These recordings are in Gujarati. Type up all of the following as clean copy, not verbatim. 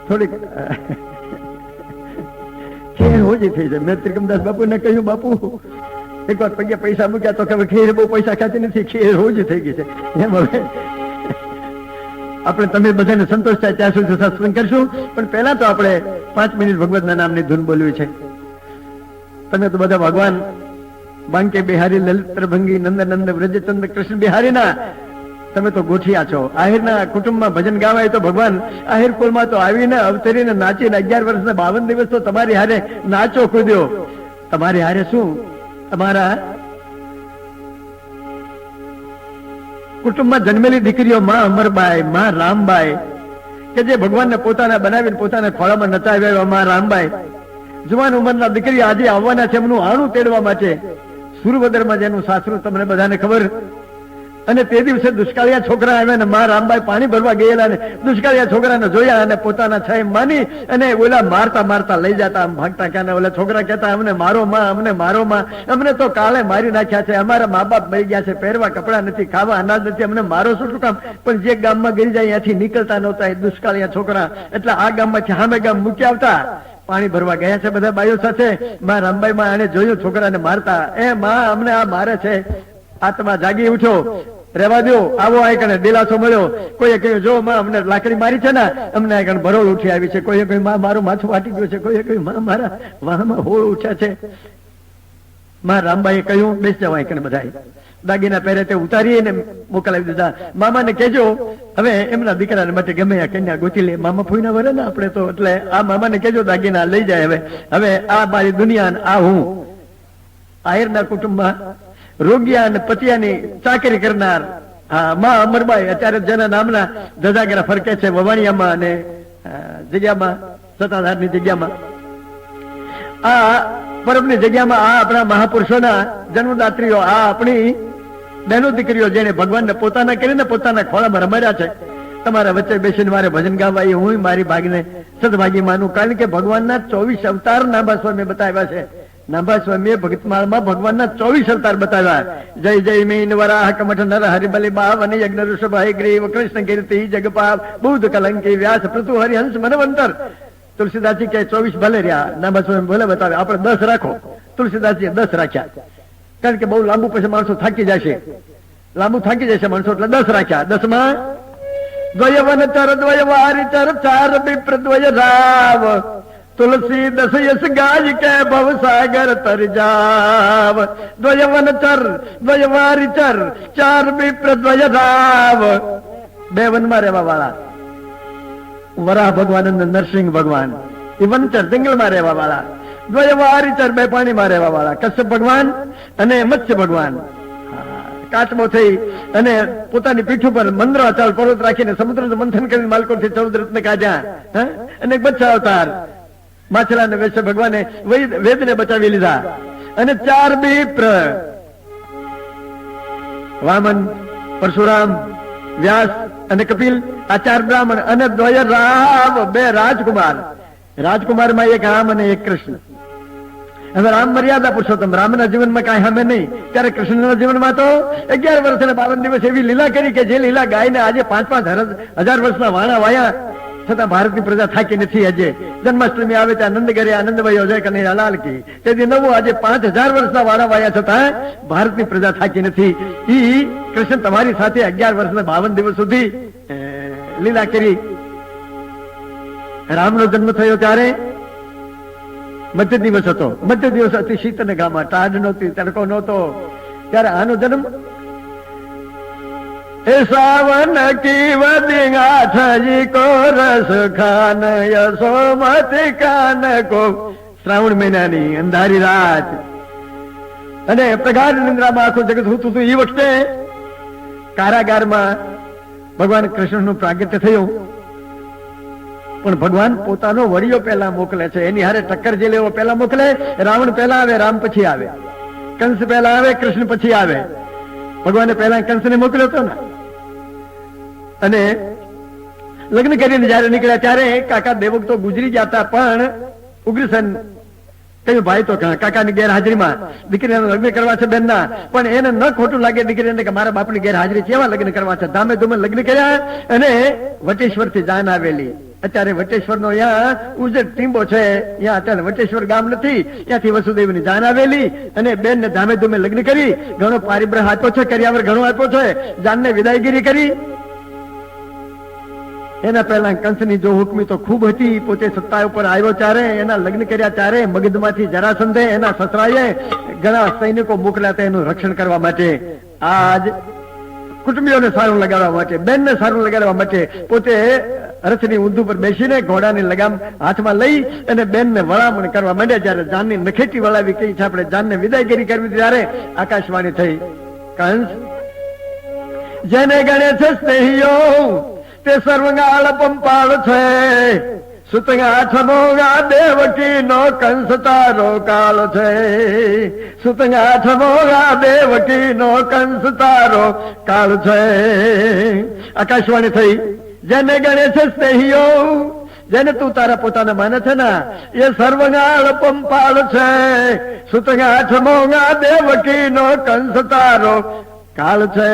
થોડીક ખેર હોજી થઈ જાય. મેં ત્રિકમદાસ બાપુ ને કહ્યું, બાપુ એક વાર પગે પૈસા મૂક્યા તો કે ખેર બહુ પૈસા ખાતી નથી, ખેર હોજી થઈ ગઈ છે. એમ હવે આપણે તમે બધાને સંતોષ થાય ત્યાં સુધી સત્સંગ કરશું, પણ પહેલા તો આપણે 5 મિનિટ ભગવતના નામની ધૂન બોલવી છે. તમે તો બધા ભગવાન બાંકે બિહારી, લલિત ભંગી, નંદ વ્રજચંદ્ર કૃષ્ણ બિહારી ના તમે તો ગોઠિયા છો. આહિરના કુટુંબમાં ભજન ગાવાય તો ભગવાન આહિર કુળમાં તો આવીને અવતરીને નાચીને 11 વર્ષના 52 દિવસ તો તમારી હારે નાચો કૂદ્યો. તમારી હારે શું તમારા કુટુંબમાં જન્મેલી દીકરીઓ માં અમરબાઈ, માં રામબાઈ, કે જે ભગવાનને પોતાના બનાવીને પોતાના ખોળામાં નચાવ્યા માં રામબાઈ, જુવાન ઉંમરના દીકરી આજે આવવાના છે એમનું આણું તેડવા માટે સુરવદરમાં, જેનું સાસરું તમને બધાને ખબર. અને તે દિવસે દુષ્કાળિયા છોકરા આવ્યા ને માં રામબાઈ પાણી ભરવા ગયેલા ને દુષ્કાળિયા છોકરાને જોયા અને પોતાના છાય માની અને ઓલા મારતા મારતા લઈ જતા, આમ ભાગતા ક્યાં. ઓલા છોકરા કહેતા, અમને મારો માં, અમને મારો માં, અમને તો કાલે મારી નાખ્યા છે, અમારા મા બાપ મરી ગયા છે, પહેરવા કપડા નથી, ખાવા અનાજ નથી, અમને મારો શું કામ. પણ જે ગામમાં ગઈ જાય ત્યાંથી નીકળતા નહોતા એ દુષ્કાળિયા છોકરા, એટલે આ ગામમાંથી સામે ગામ મૂકી આવતા. પાણી ભરવા ગયા છે બધા બાઈઓ સાથે. માં રામબાઈ માં આને જોયું છોકરાને મારતા, એ માં અમને આ મારે છે. આત્મા જાગી ઉઠ્યો, રેવા દો, આવો આ કણે દિલાસો મળ્યો. કોઈએ કહ્યું, જો માં અમને લાકડી મારી છે ને, અમને આ કણે ભરોળ ઉઠી આવી છે. કોઈએ કહ્યું, માં મારું માથું વાટી ગયું છે. કોઈએ કહ્યું, માં મારા વાહમાં હોળ ઉઠ્યા છે. માં રામબાઈએ કહ્યું, બેસ જાવ આ કણે બધા. દાગીના પહેરે તે ઉતારીને મોકલાવી દીધા. મામાને કહેજો હવે એમના દીકરાને માટે ગમે આ કન્યા ગોતી લે. મામા ફૂઈના વરે ને આપણે તો, એટલે આ મામાને કહેજો દાગીના લઈ જાય. હવે આ મારી દુનિયા, આ હું આહિરના કુટુંબમાં રોગિયા અને પતિયાની ચાકરી કરનાર માં અમરબાઈ, અત્યારે જેના નામના ધજાગરા ફરકે છે વવાણિયામાં અને જગ્યામાં, સત્તાધારની જગ્યામાં, આ પરબની જગ્યામાં, આ આપણા મહાપુરુષોના જન્મદાત્રીઓ, આ આપણી બહેનો દીકરીઓ જેને ભગવાનને પોતાના કરીને પોતાના ખોળામાં રમાડ્યા છે. તમારા વચ્ચે બેસીને મારે ભજન ગાવા એ હું મારી ભાગને સદભાગી માનું. કારણ કે ભગવાનના 24 અવતાર નાભા સ્વામી બતાવ્યા છે. નાભા સ્વામીએ ભગતમાળમાં ભગવાનના 24 અવતાર બતાવ્યા. જય જય મીન વરાહ કમઠ નર હરિબલી બાવ અને યજ્ઞ ઋષભ હયગ્રીવ કૃષ્ણ કીર્તિ જગપાવ બુદ્ધ કલંકી વ્યાસ પૃથુ હરિહંસ મનવંતર. તુલસીદાસજી કે 24 ભલે રહ્યા, નાભા સ્વામી ભલે બતાવે, આપણે 10 રાખો. તુલસીદાસજીએ 10 રાખ્યા, કારણ કે બહુ લાંબુ પછી માણસો થાકી જશે, લાંબુ થાકી જશે માણસો, એટલે 10 રાખ્યા. 10માં દ્વયવનચર દ્વયવારિચર ચાર વિપ્ર દ્વય રાવ તુલસી 10 યશ ગાય કે ભવ સાગર તર જાવ. દ્વયવનચર દ્વયવારિચર ચાર વિપ્ર દ્વય રાવ, 2 વનમાં રહેવા વાળા વરાહ ભગવાન અને નરસિંહ ભગવાન, એ વનચર જંગલમાં રહેવા વાળા. દ્વયવારિચર 2 પાણીમાં રહેવા વાળા, કશ્યપ ભગવાન અને મત્સ્ય ભગવાન. કાચબો થઈ અને પોતાની પીઠ ઉપર મંદ્રાચલ પર્વત રાખીને સમુદ્રનું મંથન કરીને માલકોથી 14 રત્ન કાઢ્યા. અને બચ્ચા અવતાર માછલાને વેશે ભગવાને વેદને બચાવી લીધા. અને 4 વિપ્ર, વામન, પરશુરામ, વ્યાસ અને કપિલ, આ 4 બ્રાહ્મણ. અને દ્વય રામ, 2 રાજકુમાર. રાજકુમારમાં એક રામ અને એક કૃષ્ણ. હવે રામ મર્યાદા પુરુષોત્તમ, રામના જીવનમાં કાંઈ સામે નહીં. ત્યારે કૃષ્ણના જીવનમાં તો 11 વર્ષ અને 52 દિવસ એવી લીલા કરી કે જે લીલા ગાયને આજે 5,000 વર્ષના વાણા વાયા છતાં ભારતની પ્રજા થાકી નથી. આજે જન્માષ્ટમી આવે ત્યાં આનંદ કરે, આનંદભાઈ જય કનૈયા લાલ કી. તેથી નવું આજે 5,000 વર્ષના વાળા વાયા છતાં ભારતની પ્રજા થાકી નથી. ઈ કૃષ્ણ તમારી સાથે 11 વર્ષના 52 દિવસ સુધી લીલા કરી. રામનો જન્મ થયો ત્યારે મધ્ય દિવસ હતો. મધ્ય દિવસ અતિ શીત અને ગામા, ટાઢ નહોતી, તડકો નહોતો. ત્યારે આનો જન્મ એ સાવન કી વદી આઠજી કો રસ ખાન યશોમતી કાન કો. શ્રાવણ મહિનાની અંધારી રાત અને પ્રગાઢ નિંદ્રામાં આખું જગત હતું. એ વખતે કારાગારમાં ભગવાન કૃષ્ણનું પ્રાગટ્ય થયું. પણ ભગવાન પોતાનો વડિયો પહેલા મોકલે છે, એની હારે ટક્કર જે લેવો પહેલા મોકલે. રાવણ પહેલા આવે, રામ પછી આવે. કંસ પહેલા આવે, કૃષ્ણ પછી આવે. ભગવાને પહેલા કંસને મોકલ્યો હતો ને. અને લગ્ન કરીને જયારે નીકળ્યા ત્યારે કાકા દેવક તો ગુજરી જતા, પણ ઉગ્રસેન કહ્યું, ભાઈ તો કાકાની ગેરહાજરીમાં દીકરીના લગ્ન કરવા છે બેનના, પણ એને ન ખોટું લાગે દીકરીને કે મારા બાપની ગેરહાજરી કેવા લગ્ન કરવા છે. ધામે ધૂમે લગ્ન કર્યા અને વટેશ્વર થી જાન આવેલી અત્યારે વટેશ્વરનો અહીંયા ઉજ્જડ ટીંબો છે, અહીંયા અત્યારે વટેશ્વર ગામ નથી, ત્યાંથી વસુદેવની જાન આવેલી અને બેન ને ધામે ધૂમે લગ્ન કરી, ઘણો પારિબ્રહ આપ્યો છે, કર્યાવર ઘણો આપ્યો છે, જાનને વિદાયગીરી કરી. એના પહેલા કંસની જો હુકમી તો ખૂબ હતી. પોતે સત્તા ઉપર આવ્યો ત્યારે, એના લગ્ન કર્યા ત્યારે મગધમાંથી જરાસંધે એના સસરાએ ઘણા સૈનિકો મોકલ્યા હતા એનું રક્ષણ કરવા માટે. આજ કુટુંબીઓને સારું લગાડવા માટે, બેનને સારું લગાડવા માટે પોતે રથની ઊંધું પર બેસીને ઘોડાની લગામ હાથમાં લઈ અને બેનને વળામણ કરવા માંડ્યા. જયારે જાનની નખેટી વળાવી કઈ છે આપણે જાનને વિદાયગીરી કરવી, ત્યારે આકાશવાણી થઈ, કંસ જેને ગણે છે સ્નેહીઓ તે સર્વગાળ પંપાળ છે, સુતંગા છમોગા દેવકી નો કંસ તારો કાળ છે, સુતંગા છમોગા દેવકી નો કંસ તારો કાળ છે. આકાશવાણી થઈ, જેને ગણે છે સ્નેહીઓ, જેને તું તારા પોતાને માને છે ને એ સર્વગાળ પંપાળ છે, સુતંગા છમોગા દેવકી નો કંસ તારો કાળ છે.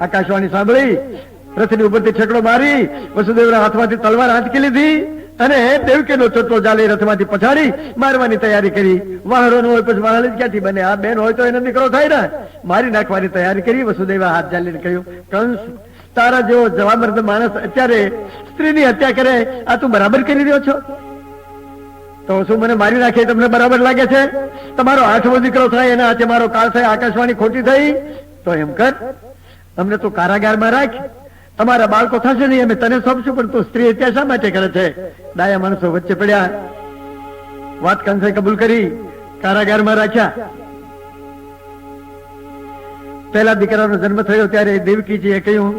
આકાશવાણી સાંભળી રથની ઉપરથી છકડો મારી વસુદેવના હાથમાંથી તલવાર હાંચકી લીધી અને દેવકીનો ચોટલો જાળી રથમાંથી પછાડી મારવાની તૈયારી કરી. વાહરો ન હોય પછી વાહળ ક્યાંથી બને? આ બેન હોય તો એનો દીકરો થાય ને. મારી નાખવાની તૈયારી કરી. વસુદેવે હાથ જાલીને કહ્યું, કંસ તારા જેવો જવાબદાર માણસ અત્યારે સ્ત્રીની હત્યા કરે, આ તું બરાબર કરી રહ્યો છો? તો શું મને મારી નાખે તમને બરાબર લાગે છે? તમારો 8મો દીકરો થાય એના હાથે મારો કાળ થાય. આકાશવાણી ખોટી થઈ તો એમ કર, અમને તું કારાગારમાં રાખ, તમારા બાળકો થશે નહીં અમે તને સોંપશું, પણ તું સ્ત્રી હત્યા શા માટે કરે છે? ડાયા માણસો વચ્ચે પડ્યા. વાત કંસે કબૂલ કરી, કારાગારમાં રાખ્યા. પહેલા દીકરાનો જન્મ થયો ત્યારે દેવકીજીએ કહ્યું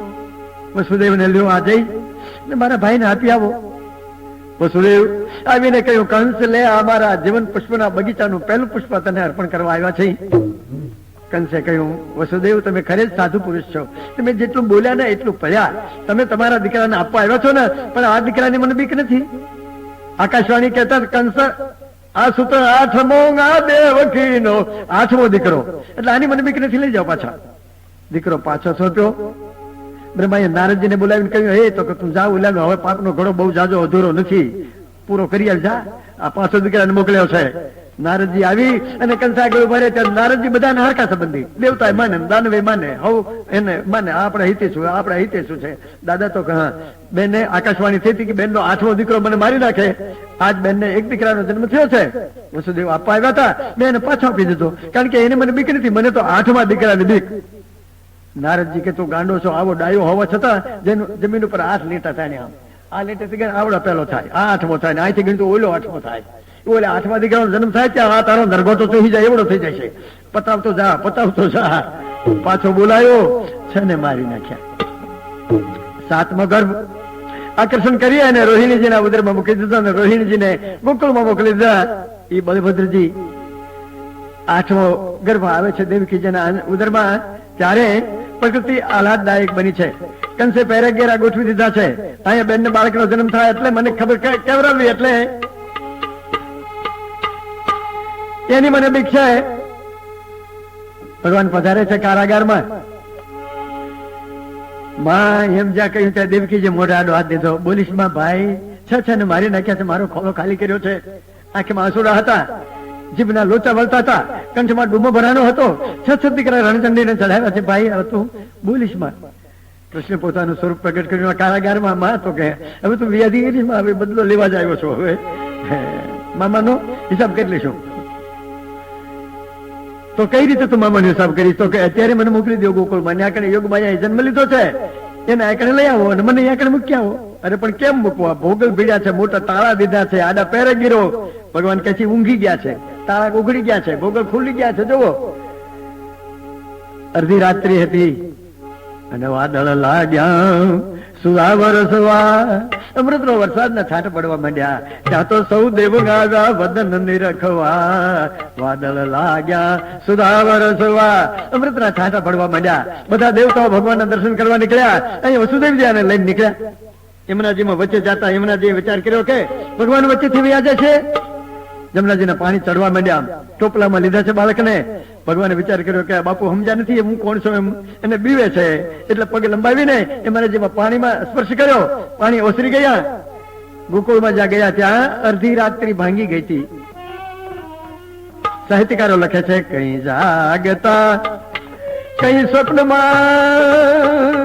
વસુદેવને, લ્યો આ જઈ મારા ભાઈને આપી આવો. વસુદેવ આવીને કહ્યું, કંસ લે આ મારા જીવન પુષ્પના બગીચાનું પહેલું પુષ્પ તને અર્પણ કરવા આવ્યા છે. કંસે કહ્યું, વસુદેવ તમે ખરે જ સાધુ પુરુષ છો, તમે જેટલું બોલ્યા ને એટલું પડ્યા. તમે તમારા દીકરાને આપવા આવ્યા છો ને, પણ આ દીકરાની મને બીક નથી. આકાશવાણી કહેતા, કંસ આ સૂત્ર 8મો દેવકીનો 8મો દીકરો, એટલે આની મને બીક નથી, લઈ જાઓ પાછા. દીકરો પાછો સોંપ્યો. બ્રહ્માએ નારદજીને બોલાવીને કહ્યું, હે તો તું જા, ઉલાનો હવે પાપનો ઘડો બહુ જાજો અધૂરો નથી, પૂરો કરી આવ જા. આ 5 દીકરાને મોકલ્યો છે. નારદજી આવી અને કંસ આગળ ઉભા રહ્યા ત્યારે નારદજી બધાને હરખા સંબંધી, દેવતા માને દાનવે માને, હવ એને માને, આપણે હિતે શું, આપણે હિતે શું છે. દાદા તો હા, બેને આકાશવાણી થઈ હતી કે બેનનો 8મો દીકરો મને મારી નાખે. આજ બેનને એક દીકરાનો જન્મ થયો છે. વસુદેવ આપવા આવ્યા હતા, બેન પાછો આપી દીધો, કારણ કે એને મને બીક નથી, મને તો 8મા દીકરાની બીક. નારદજી કે તું ગાંડો છો, આવો ડાયો હોવા છતાં જેનું જમીન ઉપર 8 લીટા થાય ને, આ લીટેથી ગણ આવડો પહેલો થાય, આ 8મો થાય ને અહીંથી ગણતો ઓલો 8મો થાય. ઓલે 8મા દીકરાનો જન્મ થાય ત્યાં આ તારો નરગોટો થઈ જાય એવડો થઈ જાય છે. પતાવતો જા, પતાવતો જા. પાછો બોલાયો છે ને મારી નાખ્યા. 7મો ગર્ભ આકર્ષણ કરી અને રોહિણીજીના ઉદરમાં મૂકી દીધો અને રોહિણીજીને ગોકુળમાં મોકલી દીધા. એ બલભદ્રજી 8મો ગર્ભ આવે છે દેવકીજીના ઉદરમાં, ત્યારે પ્રકૃતિ આહલાદદાયક બની છે. કંસે પહેરેગેરા ગોઠવી દીધા છે. અહીંયા બેનને બાળકનો જન્મ થાય એટલે મને ખબર કેવરાવી, એટલે એની મને બીક છે. ભગવાન પધારે છે કારાગારમાં. માં એમ જ્યાં કહ્યું ત્યાં દેવકીજી મોઢા આડો હાથ દીધો. બોલીશ માં ભાઈ છે ને મારી નાખ્યા છે, મારો ખોળો ખાલી કર્યો છે. આંખમાં આંસુડા હતા, જીભના લોચા વળતા હતા, કંઠમાં ડૂબો ભરાનો હતો. 6 દીકરા રણચંડીને ચડાવ્યા છે. ભાઈ હવે તું બોલીશ માં. કૃષ્ણ પોતાનું સ્વરૂપ પ્રગટ કર્યું કારાગારમાં. માં તો કે હવે તું વ્યાધિ કરીશ માં, હવે બદલો લેવા જ આવ્યો છો, હવે મામાનો હિસાબ કરી લઈશું. તો કઈ રીતે તું મામાનો હિસાબ કરીશ? તો કે અત્યારે મને મોકલી દો ગોકુળમાં, ત્યાં કણે યોગ માયા જન્મ લીધો છે, એને આ કણે લઈ આવો અને મને અહીંયા કણે મૂકી આવો. અરે પણ કેમ મૂકવા? ભોગલ ભીડ્યા છે, મોટા તાળા દીધા છે, આડા પેરે ગીરો. ભગવાન કહે છે ઊંઘી ગયા છે, તાળા ઉઘડી ગયા છે, ભોગલ ખુલી ગયા છે. જુઓ, અડધી રાત્રિ હતી અને વાદળ લાગ્યા સુવા વરસવા, અમૃતનો વરસાદના છાંટ પડવા માંડ્યા. ત્યાં તો સૌ દેવ ગાવ્યા વદન નિરખવા. વાદળ લાગ્યા સુધા વરસવા, અમૃતના છાંટા પડવા માંડ્યા. બધા દેવતાઓ ભગવાનના દર્શન કરવા નીકળ્યા. અહીં વસુદેવજી આને લઈને નીકળ્યા. યમુનાજીમાં વચ્ચે જતા યમુનાજીએ વિચાર કર્યો કે ભગવાન વચ્ચેથી વ્યાજે છે, જમનાજીના પાણી ચડવા માંડ્યા, ટોપલામાં લીધા છે બાળકને. ભગવાને વિચાર કર્યો કે બાપુ સમજ્યા નથી, હું કોણ છું એમ, એને બીવે છે, એટલે પગ લંબાવીને એમાં જેમાં પાણીમાં સ્પર્શ કર્યો, પાણી ઓસરી ગયા. ગોકુળમાં જ્યાં ગયા ત્યાં અડધી રાત્રિ ભાંગી ગઈ હતી. સાહિત્યકારો લખે છે, કઈ જાગતા કઈ સ્વપ્નમાં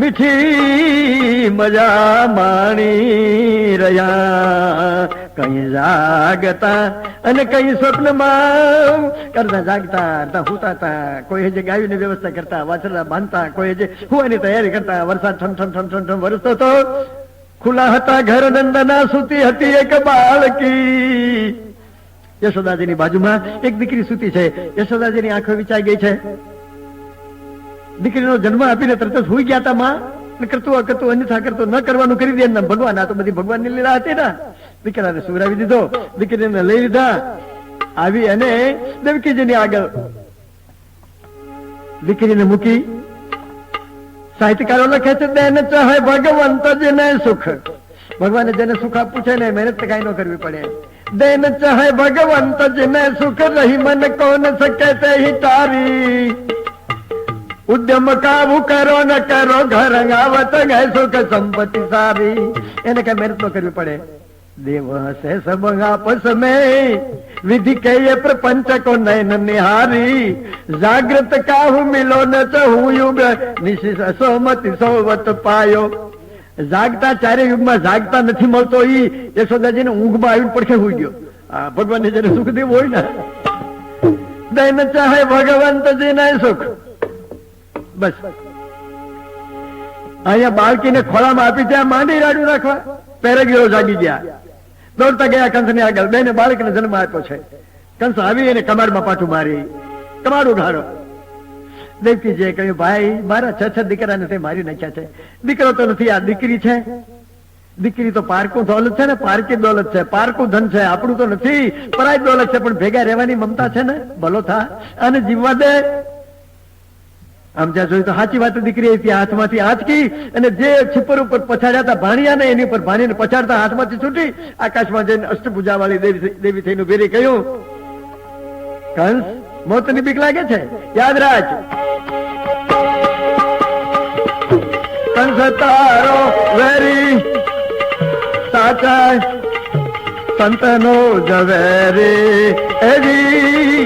મીઠી મજા માણી રહ્યા, કઈ જાગતા અને કઈ સ્વપ્નમાં કરતા જાગતા હુતા હતા. કોઈ જે ગાયોની વ્યવસ્થા કરતા, વાછરડા બાંધતા, કોઈ જે હુવાની તૈયારી કરતા. વરસાદ ઠમ ઠમ ઠમ ઠમ ઠમ વરસતો હતો. ખુલ્લા હતા ઘર, નંદના સૂતી હતી એક બાળકી. યશોદાજીની બાજુમાં એક દીકરી સૂતી છે. યશોદાજીની આંખો વિચાઈ ગઈ છે. દીકરીનો જન્મ આપીને તરત જ હોઈ ગયા હતા માં. કરતું કરતું અન્યથા કરતું ન કરવાનું કરી દે. ભગવાન, આ તો બધી ભગવાનની લીલા હતી ને. દીકરાને સુવરાવી દીધો, દીકરીને લઈ લીધા. આવી અને દેવકીજીની આગળ દીકરીને મૂકી. સાહિત્યકારો લખે છે, દેન ચાહે ભગવંત જેને સુખ. ભગવાને જેને સુખ આપવું છે ને મહેનત કઈ ન કરવી પડે. દેન ચાહે ભગવંત જેને સુખ, રહી મન કોન શકે તે તારી. ઉદ્યમ કાબુ કરો ન કરો, ઘર આવત ગય સુખ સંપત્તિ સારી. એને કઈ મહેનત ન કરવી પડે. દેવ હસે સબ આપસ મેં, વિધિ કે પ્રપંચ કો નયન નિહારી. જાગ્રત કાહુ મિલો ન ચહુ યુગ, નિશિષ સોમતિ સોવત પાયો. જાગતા ચારે યુગમાં જાગતા નથી મળતો. ઈ યશોદાજીને ઊંઘમાં આવીને પડખે હોઈ ગયો. ભગવાનને જેને સુખ દેવું હોય ને, દૈન ચાહે ભગવંત જેને સુખ. બસ અહીંયા બાળકીને ખોળામાં આપી ત્યાં માંડી રાડું રાખવા. પેરેગીઓ જાગી ગયા, દોડતા ગયા કંસની આગળ. બેને બાળકને જન્મ આપ્યો છે. કંસ આવી એને કમાડમાં પાછું મારી, કમાડ ઉઘાડો. દેવકીજીએ કહ્યું, ભાઈ મારા 6 દીકરાને તે મારી નાખ્યા છે. દીકરો તો નથી, આ દીકરી છે. દીકરી તો પારકું દોલત છે ને, પારકી દોલત છે, પારકું ધન છે, આપણું તો નથી, પરાય દોલત છે. પણ ભેગા રહેવાની મમતા છે ને, ભલો થા અને જીવવા દે. આમ જ્યાં જોયું તો સાચી વાત. દીકરી હાથમાંથી આંચકી અને જે છીપર ઉપર પછાડ્યા હતા ભાણિયાને, એની ઉપર ભાણીને પછાડતા હાથમાંથી છૂટી આકાશમાં જઈને અષ્ટભુજા વાળી દેવી થઈને વેરી કહ્યું, કંસ મોતની બીક લાગે છે, યાદ રાખ. કંસ તારો વેરી સાચા સંતનો ઝવેરી. એવી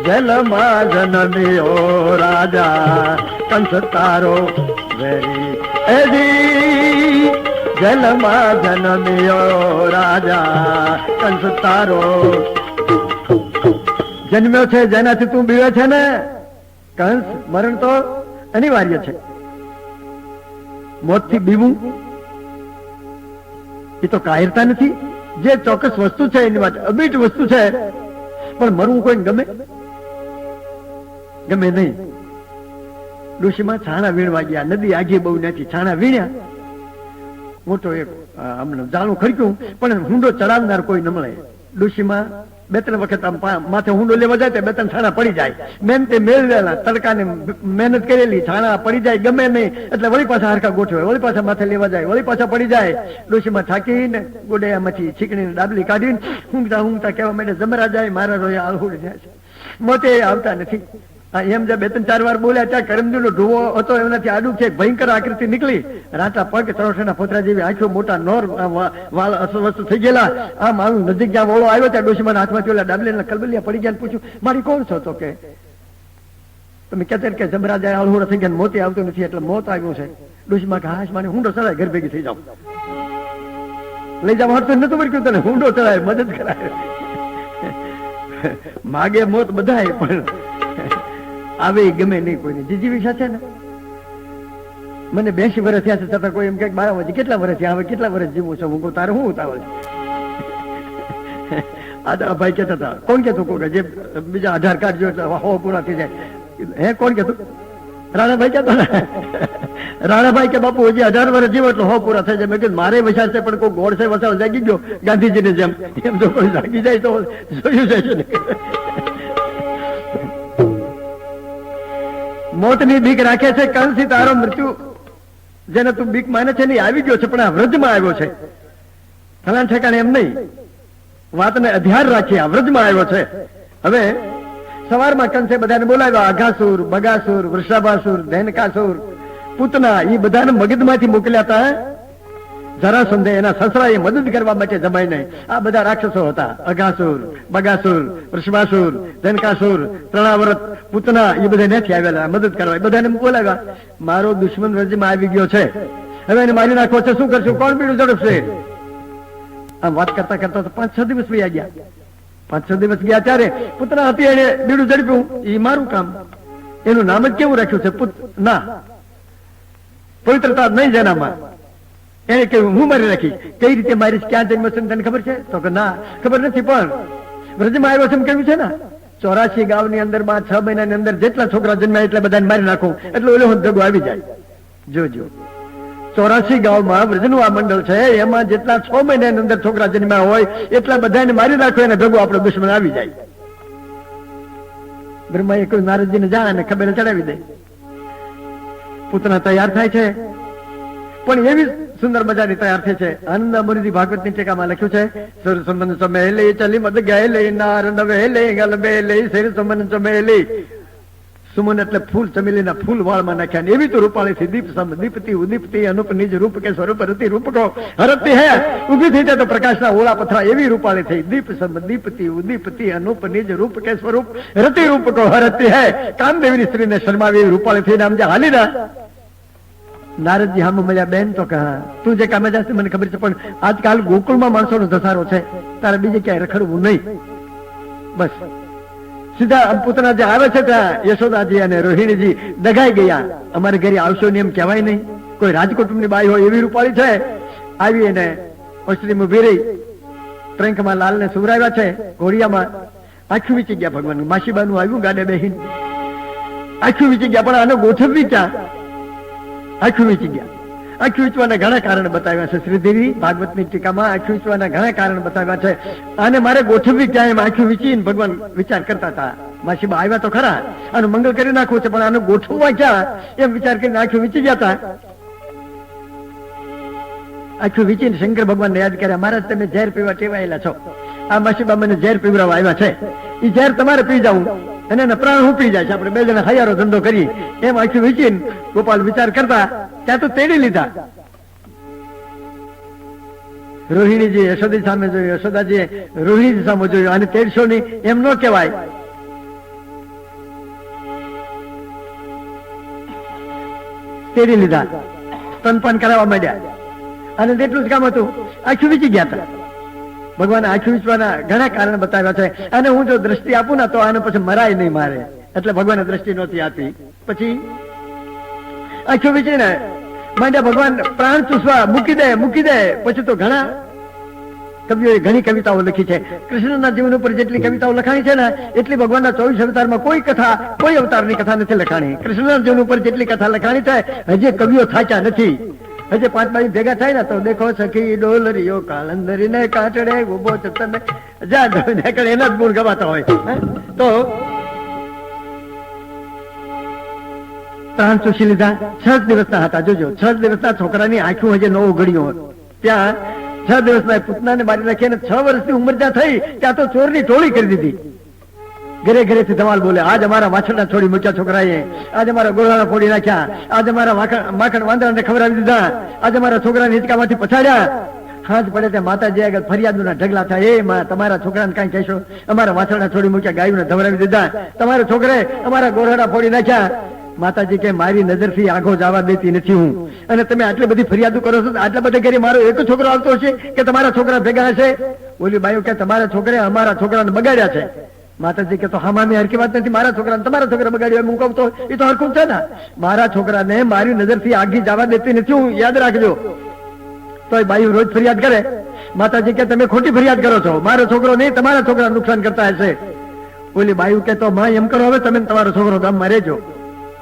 જલમાં જનમ્યો રાજા, કંસ તારો વેરી. એવી જલમાં જનમ્યો રાજા, કંસ તારો જન્મ્યો છે જેનાથી તું બીવે છે ને. કંસ, મરણ તો અનિવાર્ય છે. મોતથી બીવું એ તો કાયરતા નથી. જે ચોક્કસ વસ્તુ છે એની વાત અબીટ વસ્તુ છે. પણ મરવું કોઈને ગમે? ગમે નહીં. ડોશીમાં છાણા વીણવા ગયા. નદી આગી બહુ નથી, છાણા વીણ્યા. મોટો એક હમણાં જાણું ખડક્યું, પણ હુંડો ચડાવનાર કોઈ ન મળે. ડોશીમાં 2-3 વખત આમ માથે હુંડો લેવા જાય 2-3 છાણા પડી જાય. મહેનતે મેળવેલા, તડકાને મહેનત કરેલી, છાણા પડી જાય, ગમે નહીં. એટલે વળી પાછા હરખા ગોઠવે, વળી પાછા માથે લેવા જાય, વળી પાછા પડી જાય. ડોશીમાં થાકીને ગોડૈયામાંથી છીકણીને ડાબલી કાઢીને ઊંઘતા કહેવા માટે, જમરા જાય મારા રોયા આલહુડ જાય છે, મોતે આવતા નથી. એમ જે 2-4 વાર બોલ્યા ત્યાં કરમદીનો ઢુવો હતો, એનાથી આડું છે, ભયંકર આકૃતિ નીકળી. રાતા પગ, તરોઠાના પોતરા જેવી આંખો, મોટા નોર, વાળ અસ્વસ્થ થઈ ગયેલા. આમ આવું નજીક જ્યાં વોળો આવ્યો ત્યાં ડોશીમાના હાથમાંથી ઓલા ડાબલીના કલબલિયા પડી ગયા. પૂછ્યું, મારી કોણ છો? તો કે તમે કહેતા કે જમરા જાય આલહુડા થઈ ગયા, મોતી આવતું નથી એટલે મોત આવ્યું છે. ડોશીમા કે હાશ માને હુંડો ચડાય, ઘર ભેગી થઈ જાવ, લઈ જાવ. હરતું નતું વર્ક્યું તને, હુંડો ચડાય, મદદ કરાય. માગે મોત બધાય, પણ આવે ગમે નહીં કોઈને. જીજીવિષા છે ને, મને 82 વર્ષ થયા છે છતાં કોઈ એમ કે 12 વર્ષ કેટલા વર્ષ થયા, હવે કેટલા વર્ષ જીવું છું? હું તારે શું ઉતાવળ? આ ભાઈ કહેતા હતા. કોણ કહેતું? કોઈ જે બીજા 18 કાર્ડ જો એટલે હો પૂરા થઈ જાય. હે, કોણ કહેતું? રાણાભાઈ કહેતો ને. રાણાભાઈ કે બાપુ હજી 18 વર્ષ જીવો એટલે હો પૂરા થઈ જાય. મેં કીધું મારે વિચાર છે, પણ કોઈ ગોળસે વસાવ જાગી ગયો ગાંધીજીને જેમ. એમ જો કોઈ જાગી જાય તો જોયું જાય છે. મોતની બીક રાખે છે કંસથી. તારો મૃત્યુ જેને તું બીક માને છે ને આવી ગયો છે, પણ આ વ્રજમાં આવ્યો છે, ફલાણ ઠેકાણે એમ નહીં. વાતને અધ્યાર રાખી આ વ્રજમાં આવ્યો છે. હવે સવારમાં કંસે બધાને બોલાવ્યા, અઘાસુર, બગાસુર, વૃષભાસુર, ધૈનકાસુર, પૂતના, એ બધાને મગધમાંથી મોકલ્યા હતા જરાસંધે એના સસરાએ મદદ કરવા માટે જમાઈને. આ બધા રાક્ષસો હતા, અઘાસુર, બગાસુર, વૃષભાસુર, ધૈનકાસુર, ત્રણાવરત, પૂતના, એ બધા નથી આવેલા મદદ કરવા. એ બધાને બોલાવ્યા, મારો દુશ્મન વ્રજમાં આવી ગયો છે, હવે એને મારી નાખવો છે, શું કરશું, કોણ બીડું ઝડપશે? આમ વાત કરતા કરતા 5-6 દિવસ વયા ગયા. 5-6 દિવસ ગયા ત્યારે પુતના હતી, એને બીડું ઝડપ્યું. એ મારું કામ, એનું નામ જ કેવું રાખ્યું છે, પુતના, પવિત્રતા નહીં જેનામાં. એને કહ્યું હું મારી રાખી. કઈ રીતે મારીશ, ક્યાં જન્મ છે તને ખબર છે? તો કે ના ખબર નથી, પણ વ્રજમાં આવ્યો છે એમ કહ્યું છે ને. 84 ગામની અંદર 6 મહિનાની અંદર જેટલા છોકરા જન્મ્યા એટલા બધાને મારી નાખું, એટલે ઓલો દગો આવી જાય. જોજો, 84 ગામમાં વ્રજનું આ મંડળ છે, એમાં જેટલા 6 મહિનાની અંદર છોકરા જન્મ્યા હોય એટલા બધાને મારી નાખો, એને ભેગો આપણો દુશ્મન આવી જાય. બ્રહ્માએ કહ્યું નારદજીને જા અને ખબર ચડાવી દે. પૂતના તૈયાર થાય છે, પણ એવી સુંદર મજાની તૈયાર થઈ છે. આનંદ અમૃતિ ભાગવતની ટીકામાં લખ્યું છે, સુર સુમન ચમેલી ચલી મદ ગયેલી, નાર નવેલી ગલબેલી, શિર સુમન ચમેલી. સુમન એટલે ફૂલ, ચમેલીના ફૂલ વાળમાં નાખ્યા. એવી તો રૂપાળી થી દીપ સમ દીપતી ઉદીપતી અનુપ નિજ રૂપ કે સ્વરૂપ રતિ રૂપ કો હરતી હે. ઉભી થઈ જાય તો પ્રકાશના ઓળા પથરા એવી રૂપાળી થઈ. દીપ સમ દીપતી ઉદીપતી અનુપ નિજ રૂપ કે સ્વરૂપ રતિ રૂપ કો હરતી હે. કામદેવની સ્ત્રીને શરમાવી એવી રૂપાળી થઈને આમ જે હાલી ના. નારદજી હામે મળ્યા, બેન તો કહા તું જે કામે જશે મને ખબર છે, પણ આજકાલ ગોકુળમાં માણસોનો ધસારો છે, તારે બીજે ક્યાંય રખડવું નહીં. બસ સીધા પૂતના જે આવે છે ત્યાં યશોદાજી અને રોહિણીજી દગાઈ ગયા. અમારે ઘરે આવશો ને એમ કહેવાય નહીં. કોઈ રાજકુટુંબની બાઈ હોય એવી રૂપાળી છે. આવી એને ઓસ્ટ્રીમાં ઉભી રહી, ટ્રેન્કમાં લાલને સુવરાવ્યા છે, ઘોડિયામાં. આખું વીચી ગયા ભગવાન. માસીબાનું આવ્યું ગાડે બેહીન, આખું વીચી ગયા. પણ આને ગોઠવવી ક્યાં? આખું વીચી ગયા. આખું વીચવાના ઘણા કારણ બતાવ્યા છે. શ્રીદેવી ભાગવતની ટીકામાં આખું વીચવાના ઘણા કારણ બતાવ્યા છે. આને મારે ગોઠવવી ક્યાં એમ આખું વીચીને ભગવાન વિચાર કરતા હતા. માસીબા આવ્યા તો ખરા, આનું મંગળ કરી નાખવું છે, પણ આને ગોઠવવા ક્યાં એમ વિચાર કરીને આખું વીચી ગયા હતા. આખું વીચીને શંકર ભગવાનને યાદ કર્યા, મહારાજ તમે ઝેર પીવા ટેવાયેલા છો, આ માસીબા મને ઝેર પીવડાવવા આવ્યા છે, એ ઝેર તમારે પી જાઉં અને એના પ્રાણ હું પી જાય છે, આપણે 2 જણા હૈયારો ધંધો કરી. એમ આખું વીચીને ગોપાલ વિચાર કરતા ત્યાં તો તેડી લીધા. રોહિણીજી યશોદી સામે જોયું, યશોદાજી રોહિણી સામે જોયું. અને તેડશો ની એમ ન કહેવાય. તેડી લીધા, સ્તનપાન કરાવવા માંડ્યા. અને તેટલું જ કામ હતું, આખું વીચી ગયા હતા. ભગવાન આખું વીચવાના ઘણા કારણ બતાવ્યા છે. અને હું જો દ્રષ્ટિ આપું ને તો આને પછી મરાય નહીં મારે, એટલે ભગવાને દ્રષ્ટિ નહોતી આપી. પછી આખું વીચીને માંડ્યા ભગવાન પ્રાણ ચૂસવા, મૂકી દે. પછી તો ઘણા કવિઓએ ઘણી કવિતાઓ લખી છે. કૃષ્ણના જીવન ઉપર જેટલી કવિતાઓ લખાણી છે ને એટલી ભગવાનના 24 અવતારમાં કોઈ કથા, કોઈ અવતારની કથા નથી લખાણી. કૃષ્ણના જીવન ઉપર જેટલી કથા લખાણી છે હજી કવિઓ થાચા નથી. હજી 5 બાજુ ભેગા થાય ને તો દેખો સખી ડોલરીઓ કાળંદરી ને કાટડે ઉભો તમે જા એના જ ગુણ ગવાતા હોય. તો પ્રાણ ચૂસી લીધા. 6 દિવસના હતા. જોજો, 6 દિવસના છોકરાની આંખું હજી 9 ઘડીઓ. ત્યાં 6 દિવસના પૂતનાને મારી નાખી અને 6 વર્ષની ઉંમર જ્યાં થઈ ત્યાં તો ચોરની ટોળી કરી દીધી. ઘરે ઘરેથી ધમાલ બોલે, આજ અમારા વાછરડા છોડી મૂક્યા છોકરાએ, આજ અમારા ગોળાના ફોડી નાખ્યા, આજ અમારા માખણ વાંદરાને ખવડાવી દીધા, આજ અમારા છોકરાને હિંચકામાંથી પછાડ્યા. હાથ પડે ત્યાં માતાજી આગળ ફરિયાદોના ઢગલા થાય, એ માં તમારા છોકરાને કઈ કહેશો, અમારા વાછરડા છોડી મૂક્યા, ગાયોને ધવરાવી દીધા, તમારા છોકરે અમારા ગોળાના ફોડી નાખ્યા. માતાજી કે મારી નજરથી આંખો જવા દેતી નથી હું, અને તમે આટલી બધી ફરિયાદો કરો છો, આટલા બધા ઘરે મારો એક છોકરો આવતો હશે કે તમારા છોકરા ભેગા હશે? ઓલી બાઈઓ કે તમારા છોકરે અમારા છોકરાને બગાડ્યા છે. માતાજી કે તો હા મામી હરકી વાત નથી, મારા છોકરાને તમારા છોકરા બગાડ્યો હું કહું તો એ તો હરકું છે ને. મારા છોકરાને મારી નજરથી આગી જવા દેતી નથી હું, યાદ રાખજો. તો એ બાઈઓ રોજ ફરિયાદ કરે. માતાજી કે તમે ખોટી ફરિયાદ કરો છો, મારો છોકરો નહીં તમારા છોકરા નુકસાન કરતા હશે. ઓલી બાઈઓ કે તો માં એમ કરો, હવે તમે તમારો છોકરો ગામમાં રહેજો,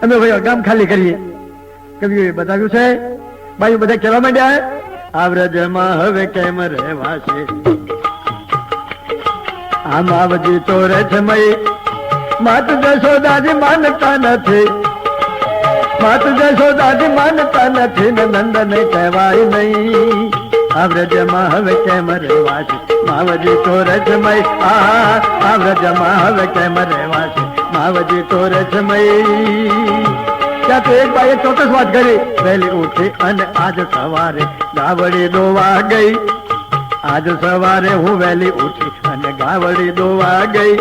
અમે ભાઈ ગામ ખાલી કરીએ. કવિઓએ બતાવ્યું છે. બાઈઓ બધા કહેવા માંડ્યા, આ વ્રજમાં હવે કેમ રહેવાશે, આમ આવજી તો રથમય માત જશોદાજી માનતા નથી, માત જશોદાજી માનતા નથી ને નંદને કહેવાય નહીં. આ વ્રજમાં હવે કેમ રહેવાશે માવજી તો રજમય આ વ્રજમાં હવે કેમ રહેવાશે માવજી તો રજમય ત્યાં તો એક ભાઈએ ચોક્કસ વાત કરી વહેલી ઉઠી અને આજ સવારે ગાવડી દોવા ગઈ આજ સવારે હું વહેલી ઉઠી અને ગાવડી દોવા ગઈ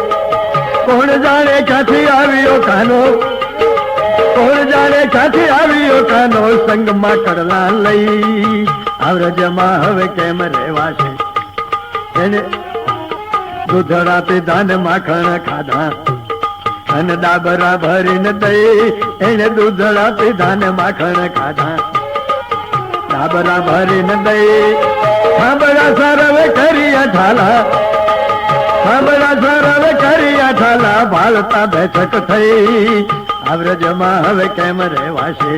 કોણ જાણે ક્યાંથી આવ્યો કાનો કોણ જાણે ક્યાંથી આવ્યો કાનો સંગમાં કડલા લઈ આ વ્રજમાં હવે કેમ રહેવાશે એને દૂધડા પીધા ને માખણ ખાધા અને ડાબરા ભરીને દઈ એને દૂધડા પીધા ને માખણ ખાધા ડાબરા ભરીને દઈ સાંભળા સરવે કર્યા ઠાલા સાંભળા સરવે કર્યા ઠાલા ભાળતા બેઠક થઈ આ વ્રજમાં હવે કેમ રહેવાશે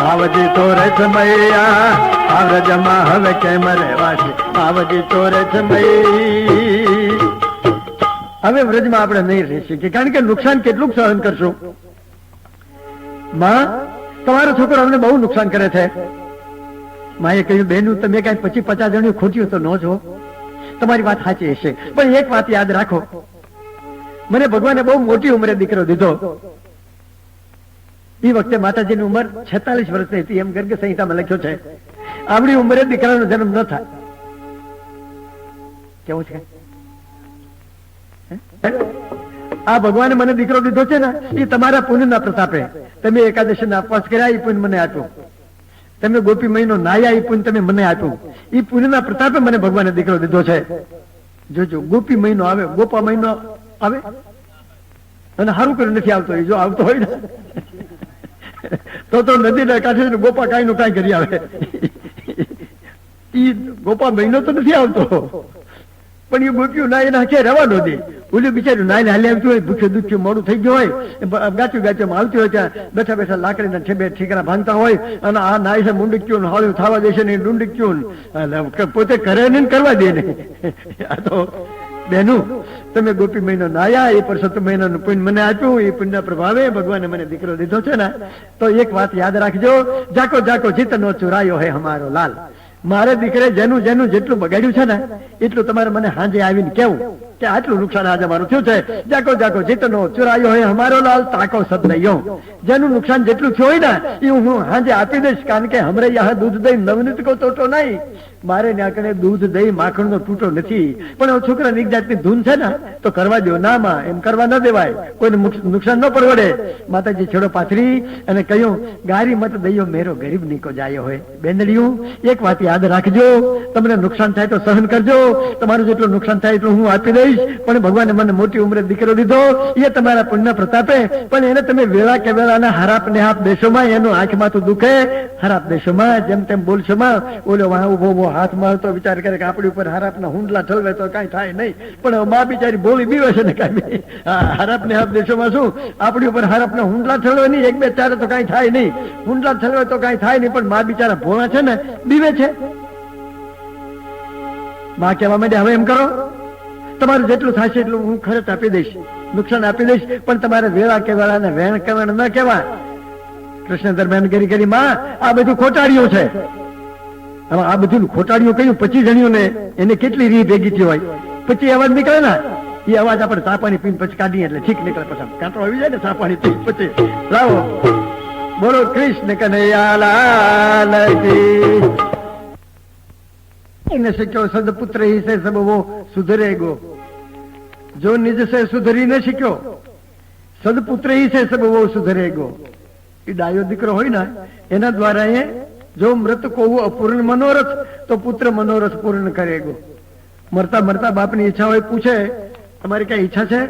માવજી તો રજમૈયા આ વ્રજમાં હવે કેમ રહેવાશે માવજી તો રજમૈયા હવે વ્રજમાં આપણે નહીં રહી શકીએ કારણ કે નુકસાન કેટલું સહન કરશું માં તમારો છોકરો અમને બહુ નુકસાન કરે છે માએ કહ્યું બેનું તમે કઈ 25-50 જણ્યું ખોટ્યું તો ન છો તમારી વાત સાચી હશે પણ એક વાત યાદ રાખો મને ભગવાને બહુ મોટી ઉંમરે દીકરો દીધો એ વખતે માતાજીની ઉંમર 46 વર્ષની હતી એમ ગર્ગ સંહિતામાં લખ્યો છે આવડી ઉંમરે દીકરાનો જન્મ ન થાય કેવું છે આ ભગવાને મને દીકરો દીધો છે ને એ તમારા પુણ્યના પ્રતાપે તમે એકાદશીના ઉપવાસ કર્યા એ પુણ્ય મને આપ્યું તમે ગોપી મહિનો નાયા એ પુણ્ય તમે મને આપ્યું એ પુણ્યના પ્રતાપે મને ભગવાને દીકરો દીધો છે જોજો ગોપી મહિનો આવે ગોપા મહિનો આવે અને સારું કર્યું નથી આવતો એ જો આવતો હોય ને તો નદીના કાંઠે ગોપા કાંઈ નું કાંઈ કરી આવે ઈ ગોપા મહિનો તો નથી આવતો પણ એ ગોપ્યું ના એના હાથે રવા દો દે ઓલું બિચારું નાઈને હાલી આવતું હોય ભૂખ્યું દુખ્યું મોડું થઈ ગયું હોય ગાચું ગાચું આવતી હોય ત્યાં બેઠા બેઠા લાકડીના ઠેબે ઠીકરા ભાંગતા હોય અને આ નાય છે મુંડક્યું હાળ્યું થવા દેશે ને ડુંડક્યું પોતે કરે ને કરવા દે ને આ તો બેનું તમે ગોપી મહિનો નાયા એ પરસોત્તમ મહિનાનું પુણ્ય મને આપ્યું એ પુણ્યના પ્રભાવે ભગવાને મને દીકરો દીધો છે ને તો એક વાત યાદ રાખજો જાકો જાકો જીત નો ચુરાયો હે હમારો લાલ મારે દીકરે જેનું જેનું જેટલું બગાડ્યું છે ને એટલું તમારે મને હાંજે આવીને કેવું કે આટલું નુકસાન આજે મારું થયું છે જાકો જાકો જીતનો ચુરાયો હે હમારો લાલ તાકો સદનયો જેનું નુકસાન જેટલું થયું હોય ને એ હું હાંજે આપી દઈશ કારણ કે હમરે યહાં દૂધ દહીં નવનીત કો તોટો નહીં મારે ત્યાં કને દૂધ દહીં માખણ નો તૂટો નથી પણ છોકરાની એક જાતની ધૂન છે ને તો કરવા દો ના માં એમ કરવા ન દેવાય કોઈને નુકસાન ન પરવડે માતાજી છેડો પાથરી અને કહ્યું ગારી મત દઈયો મેરો ગરીબ નીકો જાયો હોય બેનડિયું એક વાત યાદ રાખજો તમને નુકસાન થાય તો સહન કરજો તમારું જેટલું નુકસાન થાય એટલું હું આપી દઈશ પણ ભગવાને મને મોટી ઉંમરે દીકરો દીધો એ તમારા પુણ્ય પ્રતાપે પણ એને તમે વેળા કે વેળાના હરાપ નેહાપ દેશોમાં એનું આંખમાં તો દુખે હરાપ દેશોમાં જેમ તેમ બોલશોમાં ઓલો વાહ ઉભો હાથ મારતો વિચાર કરે કે આપણી ઉપર હરાપના હુંડલા ઠલવે તો કઈ થાય નહીં પણ માં બિચારી બોલી બીવે છે ને કઈ હરાપ નેહાપ દેશોમાં શું આપણી ઉપર હરાપના હુંડલા ઠલવે નહીં એક બે ચારે તો કઈ થાય નહીં હુંડલા ઠલવે તો કઈ થાય નહીં પણ માં બિચારા ભોળા છે ને બીવે છે માં કહેવા માંડે હવે એમ કરો તમારું જેટલું થશે એટલું હું ખર્ચ આપી દઈશ નુકસાન આપી દઈશ પણ તમારે વેળા કે વેળાને વેણ કવેણ ન કહેવા કૃષ્ણ દરમિયાન કરી માં આ બધું ખોટાડ્યું છે હવે આ બધું ખોટાડ્યું કહ્યું 25 જણીઓને એને કેટલી રી ભેગી થઈ હોય પછી અવાજ નીકળે ને એ અવાજ આપણે સાપાણી પીને પછી કાઢીએ એટલે ઠીક નીકળે પછી કાંટો આવી જાય ને સાપાણી પી પછી લાવો બોલો કૃષ્ણ કનૈયા લાલ કી न શીખ્યો સદપુત્ર ही से सब वो सुधरेगो जो निज से सुधरी न શીખ્યો સદપુત્ર ही से सब वो सुधरेगो એ ડાયો દીકરો હોય ને એના દ્વારા એ જો મૃત કો અપૂર્ણ મનોરથ તો પુત્ર મનોરથ પૂર્ણ કરેગો મરતા મરતા બાપની ઈચ્છા હોય પૂછે તમારી કઈ ઈચ્છા છે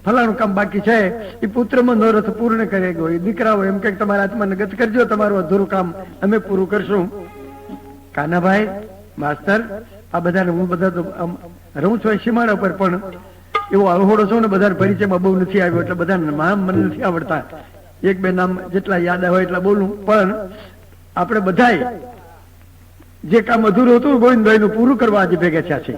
ફલાણું કામ બાકી છે એ પુત્ર મનોરથ પૂર્ણ કરેગો એ દીકરાઓ એમ કે તમારા આત્માને ગત કરજો તમારું અધૂરું કામ અમે પૂરું કરશું કાનાભાઈ માસ્તર આ બધા હું બધા તો રહું છું સીમાડા ઉપર પણ એવો અવહોડો છો ને બધા પરિચયમાં બહુ નથી આવ્યો એટલે બધા નામ મને નથી આવડતા એક બે નામ જેટલા યાદ આવે એટલા બોલું પણ આપણે બધાય જે કામ અધૂરું હતું ગોવિંદભાઈ નું પૂરું કરવા આજે ભેગા થયા છે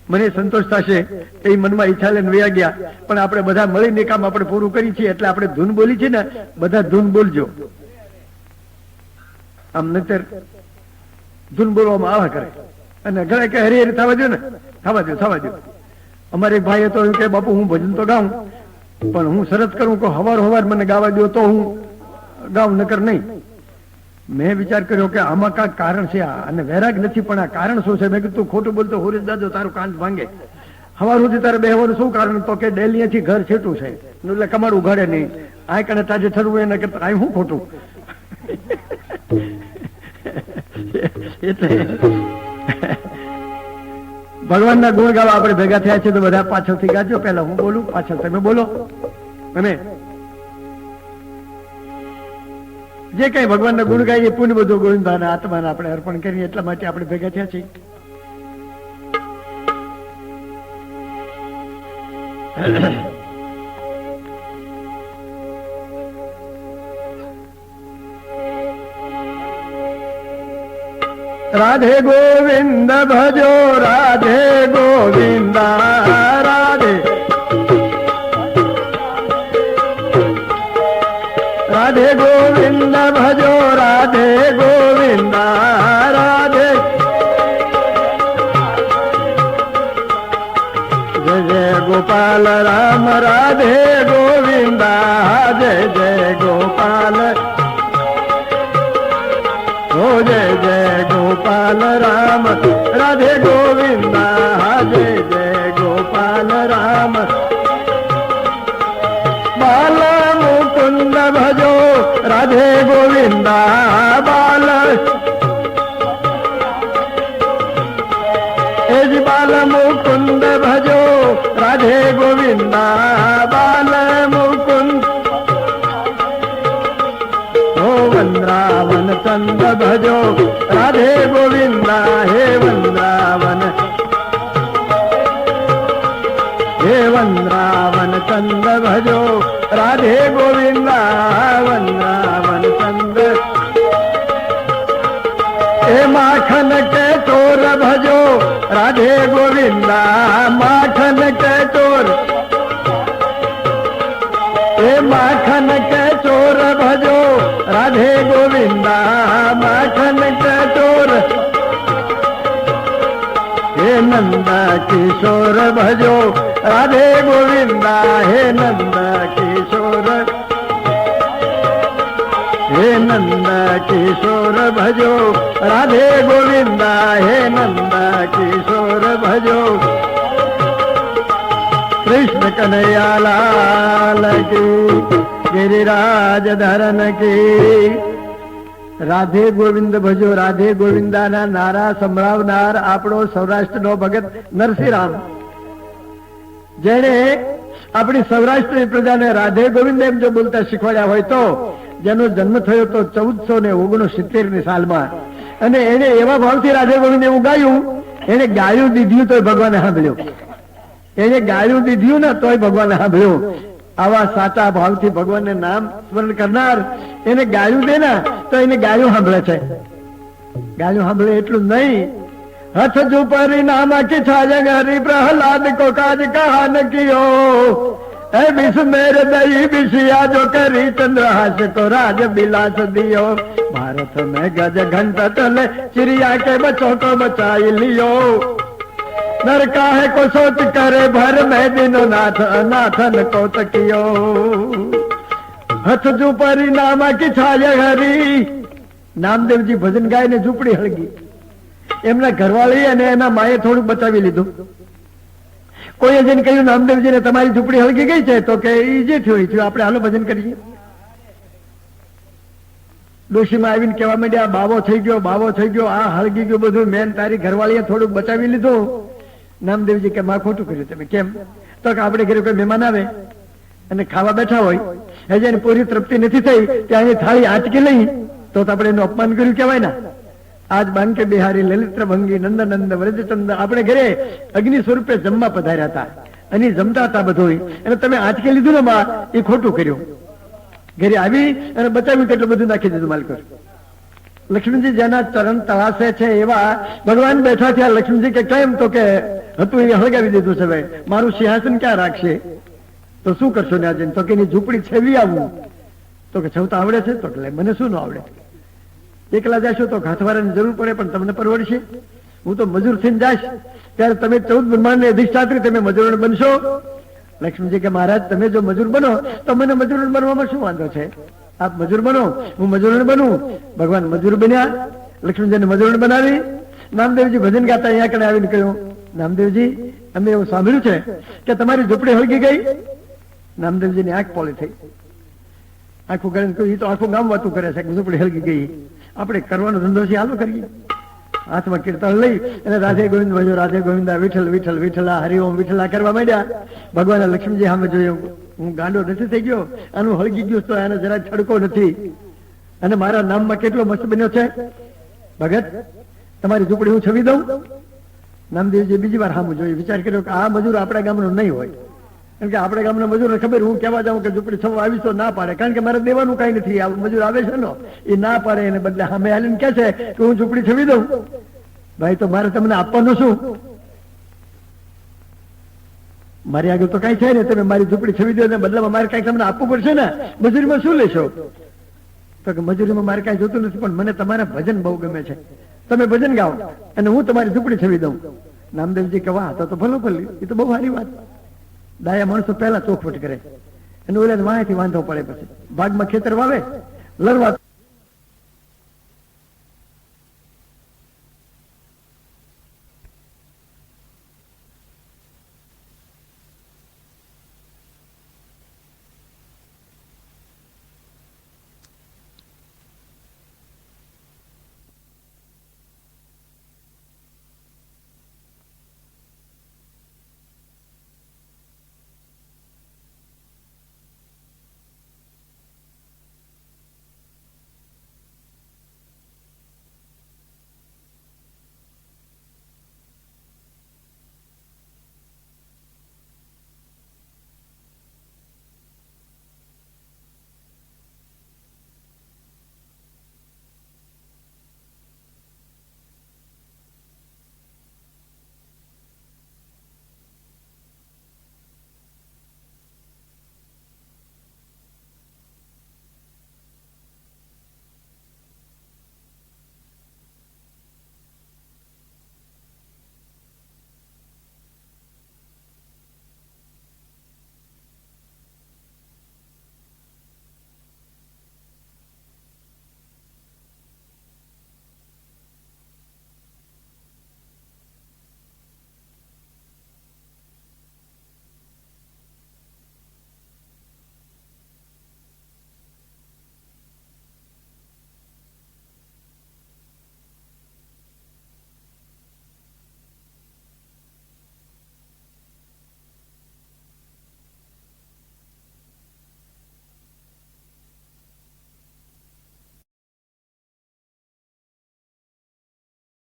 મને સંતોષ થશે એ મનમાં ઈચ્છા લઈને વયા ગયા પણ આપણે બધા મળીને કામ આપણે પૂરું કરી છીએ એટલે આપણે ધૂન બોલી છે ને બધા ધૂન બોલજો આમ નતર ધૂન બોલવામાં આવા કરે અને ઘરે કે હરી હરી થવા દો ને, થવા દો થવા દો. અમારે એક ભાઈએ તો કે બાપુ હું ભજન તો ગાઉં, પણ હું શરત કરું કે હવાર હવાર મને ગાવા દો તો હું ગાઉં, નકર નહીં. મેં વિચાર કર્યો કે આમાં કાંઈક કારણ છે, અને વૈરાગ નથી પણ આ કારણ શું છે? મેં કીધું તું ખોટું બોલતો હોરીશ દાદો તારું કાન ભાંગે. હવાર સુધી તારે બેહવાનું શું કારણ? તો કે ડેલી થી ઘર છેટું છે એટલે કમાડ ઉઘાડે નહીં, આ કણે તાજે થરવું એને કરતા આ શું ખોટું. એટલે ભગવાનના ગુણ ગાવા આપણે ભેગા થયા છે તો બધા પાછળથી ગાજો. પહેલા હું બોલું, પાછળ તમે બોલો. અને જે કઈ ભગવાનના ગુણ ગાઈએ પુણ્ય બધું ગોવિંદાના આત્માને આપણે અર્પણ કરીએ, એટલા માટે આપણે ભેગા થયા છીએ. રાધે ગોવિંદ ભજો, રાધે ગોવિંદા, રાધે રાધે ગોવિંદ ભજો, રાધે ગોવિંદા, રાધે જય જય ગોપાલ રામ, રાધે ગોવિંદા, જય જય ગોપાલ, ઓ જય જય ગોપાલ રામ, રાધે ગોવિંદા, જય જય ગોપાલ રામ. બાલ મુકુંદ ભજો, રાધે ગોવિંદા, બાલ એજ બાલ મુકુંદ ભજો, રાધે ગોવિંદા, બાલ મુકુંદ. ઓ વૃંદાવન ચંદ ભજો, રાધે ગોવિંદા, હે વૃંદાવન, હે વૃંદાવન ચંદ ભજો, રાધે ગોવિંદા, વૃંદાવન ચંદ. હે માખન કે ચોર ભજો, રાધે ગોવિંદા, માખન કે ચોર, હે માખન કે ચોર ભજો, રાધે ગોવિંદા, માખન કે ચોર. હે નંદ કિશોર ભજો, રાધે ગોવિંદા, હે નંદ કિશોર, હે નંદ કિશોર ભજો, રાધે ગોવિંદા, હે નંદ કિશોર ભજો. કૃષ્ણ કનૈયા લાલ કી, ગિરિરાજ ધરન કી. રાધે ગોવિંદ ભજો, રાધે ગોવિંદાના નારા સંભળાવનાર આપણો સૌરાષ્ટ્રનો ભગત નરસિંહરામ, જેણે આપણી સૌરાષ્ટ્રની પ્રજાને રાધે ગોવિંદ એમ જો બોલતા શીખવાડ્યા હોય તો, જેનો જન્મ થયો તો 1469 સાલમાં, અને એને એવા ભાવથી રાધે ગોવિંદ એવું ગાયું, એને ગાયું દીધું તોય ભગવાને સાંભળ્યો, એને ગાયું દીધું ને તોય ભગવાને સાંભળ્યો. આવા સાચા ભાવથી ભગવાનને નામ સ્મરણ કરનાર એને ગાયું દે ને તો એને ગાયું સાંભળે છે. ગાયું સાંભળે એટલું નહીં, હથ જો પરિણામ કે છાજંગ હરિ પ્રહલાદ કો કાજ કહા ન કિયો, એ વિસ્મેર દઈ વિષયા જો કરી ચંદ્રહાસ કો રાજ બિલાસ દિયો, ભારત મેં ગજ ઘંટ તલે चिड़िया के बच्चों को बचाई लियो, नर काहे को सोच करे भर में दिनो नाथ अनाथन को तकियो, हथ जो परिणाम की छाया हरी. નામદેવજી ભજન ગાય ને ઝૂંપડી હળગી, એમના ઘરવાળી અને એના માએ થોડુંક બચાવી લીધું. કોઈએ જઈને કહ્યું નામદેવજી ને તમારી ઝૂંપડી હળગી ગઈ છે, તો કે એ જે થયું આપણે હાલો ભજન કરીએ. ડોશીમાં આવીને કહેવા માંડ્યા, બાવો થઈ ગયો, બાવો થઈ ગયો, આ હળગી ગયું બધું, મેન તારી ઘરવાળીએ થોડુંક બચાવી લીધું. નામદેવજી કે માં ખોટું કર્યું તમે. કેમ? તો કે આપણે ઘરે કોઈ મહેમાન આવે અને ખાવા બેઠા હોય, હજી એની પૂરી તૃપ્તિ નથી થઈ, ત્યાં થાળી આંચકી લઈ તો આપણે એનું અપમાન કર્યું કહેવાય ને. આજ બાંકે બિહારી લલિત્ર ભંગી નંદ નંદ વ્રજચંદ આપણે ઘરે અગ્નિ સ્વરૂપે જમવા પધાર્યા હતા અને જમતા હતા બધું, અને તમે આંચકી લીધું ને માં, એ ખોટું કર્યું. ઘરે આવી અને બતાવ્યું કેટલું બધું નાખી દીધું માલકર. લક્ષ્મીજી જેના ચરણ તળાશે છે એવા ભગવાન બેઠા થયા. લક્ષ્મીજી કે કેમ? તો કે હતું એ હળગાવી દીધું છે, ભાઈ મારું સિંહાસન ક્યાં રાખશે, તો શું કરશો ને આજે? તો કે એની ઝૂંપડી છેવી આવું. તો કે છવતા આવડે છે? તો કે મને શું ન આવડે. એકલા જશો તો ઘાસવાળાની જરૂર પડે, પણ તમને પરવડશે? હું તો મજૂર થઈને જાશ, ત્યારે તમે 14 બ્રહ્માંડની અધિષ્ઠાત્રી, તમે મજૂર બનશો? લક્ષ્મણજી કે મહારાજ, તમે જો મજૂર બનો તો મને મજૂર બનવામાં શું વાંધો છે? આપ મજૂર બનો, હું મજૂર બનું. ભગવાન મજૂર બન્યા, લક્ષ્મણજીને મજૂર બનાવી. નામદેવજી ભજન ગાતા અહીંયા કને આવીને કહ્યું, નામદેવજી, અમે એવું સાંભળ્યું છે કે તમારી ઝૂંપડી હળગી ગઈ. નામદેવજીની આંખ પોળી થઈ. આખું કરીને કહ્યું, એ તો આખું ગામ વાતું કરે છે કે ઝૂંપડી હળગી ગઈ. આપણે કરવાનો ધંધો છે, હાલો કરીએ. હાથમાં કીર્તન લઈ અને રાધે ગોવિંદ ભજો રાધે ગોવિંદા, વિઠ્ઠલ વિઠ્ઠલ વિઠ્ઠલા, હરિઓમ વિઠ્ઠલા કરવા માંડ્યા. ભગવાન લક્ષ્મણજી સામે જોયું, હું ગાંડો નથી થઈ ગયો? આનું હળગી ગયું તો એને જરા છડકો નથી, અને મારા નામમાં કેટલો મસ્ત બન્યો છે. ભગત, તમારી ઝૂંપડી હું છવી દઉં? નામદેવજી બીજી વાર સામું જોયું, વિચાર કર્યો કે આ મજૂર આપણા ગામનો નહીં હોય. કારણ કે આપણા ગામના મજૂરને ખબર, હું કહેવા જાઉં કે ઝૂંપડી છવા આવીશ તો ના પાડે, કારણ કે મારે દેવાનું કઈ નથી. આ મજૂર આવે છે ને, એ ના પાડે, એને બદલે સામે હાલીને કહે છે કે હું ઝૂંપડી છવી દઉં. ભાઈ, તો મારે તમને આપવાનું શું? મારી આગળ તો કઈ છે ને, તમે મારી ઝૂંપડી છવી દો ને બદલામાં મારે કઈક તમને આપવું પડશે ને. મજૂરીમાં શું લેશો? તો કે મજૂરીમાં મારે કઈ જોતું નથી, પણ મને તમારા ભજન બહુ ગમે છે. તમે ભજન ગાઓ અને હું તમારી ઝૂંપડી છવી દઉં. નામદેવજી કે વાહ, તો ભલું ભલ્યું, એ તો બહુ સારી વાત. ડાયા માણસો પહેલા ચોખવટ કરે, અને ઓલા વાંથી વાંધો પડે, પછી ભાગમાં ખેતર વાવે, લડવા